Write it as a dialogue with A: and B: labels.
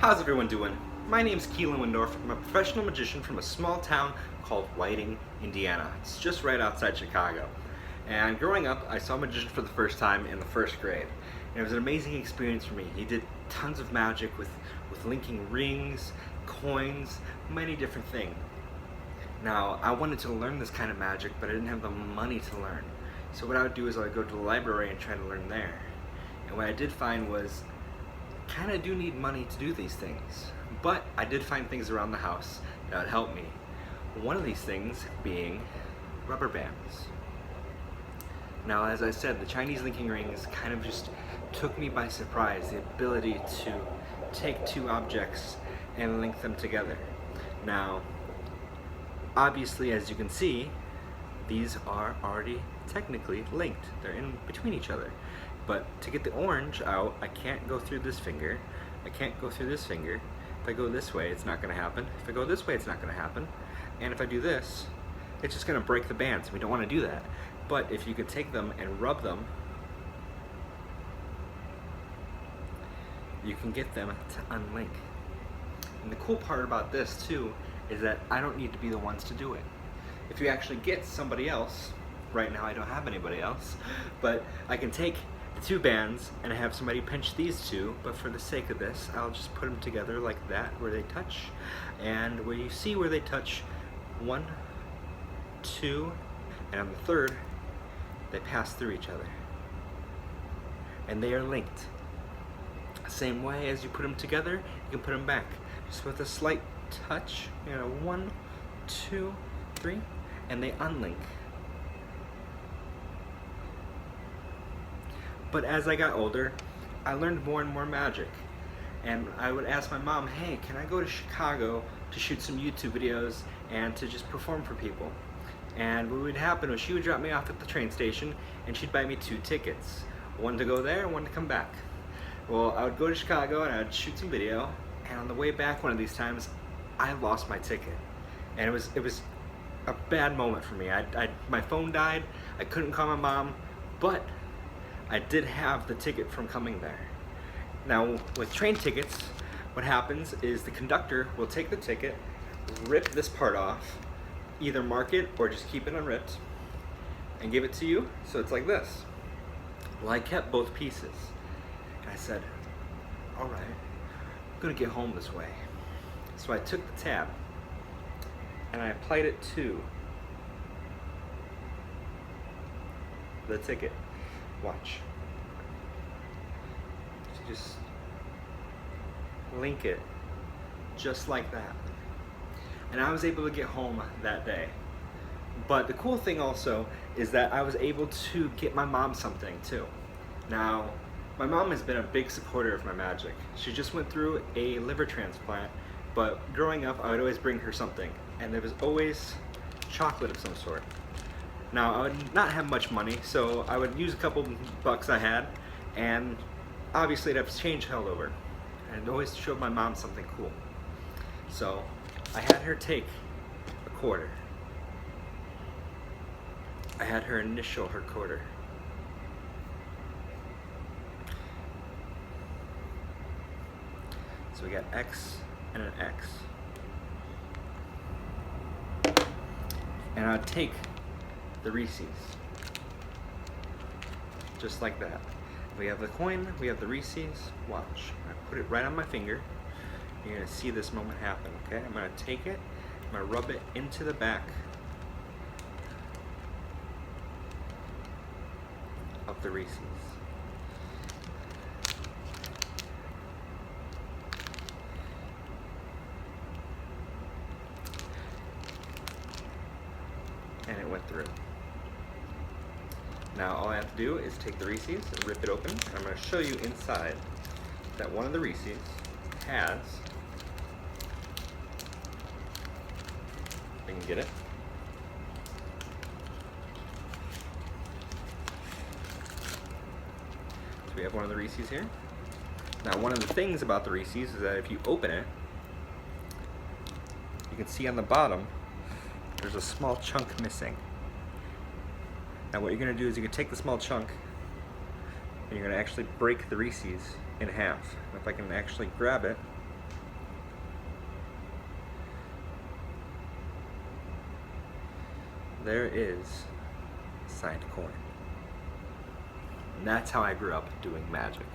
A: How's everyone doing? My name's Keelan Windorf. I'm a professional magician from a small town called Whiting, Indiana. It's just right outside Chicago. And growing up, I saw a magician for the first time in the first grade. And it was an amazing experience for me. He did tons of magic with linking rings, coins, many different things. Now, I wanted to learn this kind of magic, but I didn't have the money to learn. So what I would do is I would go to the library and try to learn there. And what I did find was kind of do need money to do these things, but I did find things around the house that would help me. One of these things being rubber bands. Now, as I said, the Chinese linking rings kind of just took me by surprise, the ability to take two objects and link them together. Now, obviously, as you can see, these are already technically linked. They're in between each other. But to get the orange out, I can't go through this finger. I can't go through this finger. If I go this way, it's not going to happen. If I go this way, it's not going to happen. And if I do this, it's just going to break the bands. We don't want to do that. But if you could take them and rub them, you can get them to unlink. And the cool part about this too is that I don't need to be the ones to do it. If you actually get somebody else, right now I don't have anybody else, but I can take the two bands and have somebody pinch these two, but for the sake of this, I'll just put them together like that, where they touch. And where you see where they touch, 1, 2, and on the third, they pass through each other. And they are linked. Same way as you put them together, you can put them back. Just with a slight touch, 1, 2, 3, and they unlink. But as I got older, I learned more and more magic. And I would ask my mom, hey, can I go to Chicago to shoot some YouTube videos and to just perform for people? And what would happen was she would drop me off at the train station and she'd buy me 2 tickets. One to go there and one to come back. Well, I would go to Chicago and I would shoot some video, and on the way back one of these times, I lost my ticket. And it was a bad moment for me. My phone died, I couldn't call my mom, but I did have the ticket from coming there. Now, with train tickets, what happens is the conductor will take the ticket, rip this part off, either mark it or just keep it unripped, and give it to you, so it's like this. Well, I kept both pieces, and I said, all right, I'm gonna get home this way. So I took the tab, and I applied it to the ticket. Watch. Just link it just like that. And I was able to get home that day. But the cool thing also is that I was able to get my mom something too. Now, my mom has been a big supporter of my magic. She just went through a liver transplant, but growing up I would always bring her something, and there was always chocolate of some sort. Now, I would not have much money, so I would use a couple bucks I had, and obviously I'd have change held over. And always showed my mom something cool. So I had her take a quarter. I had her initial her quarter. So we got X and an X. And I'd take the Reese's, just like that. We have the coin, we have the Reese's. Watch, I put it right on my finger. You're gonna see this moment happen, okay? I'm gonna take it, I'm gonna rub it into the back of the Reese's. And it went through. Now all I have to do is take the Reese's and rip it open, and I'm going to show you inside that one of the Reese's has, if I can get it, so we have one of the Reese's here. Now, one of the things about the Reese's is that if you open it, you can see on the bottom there's a small chunk missing. Now what you're going to do is you can take the small chunk and you're going to actually break the Reese's in half. And if I can actually grab it, there is a signed coin. And that's how I grew up doing magic.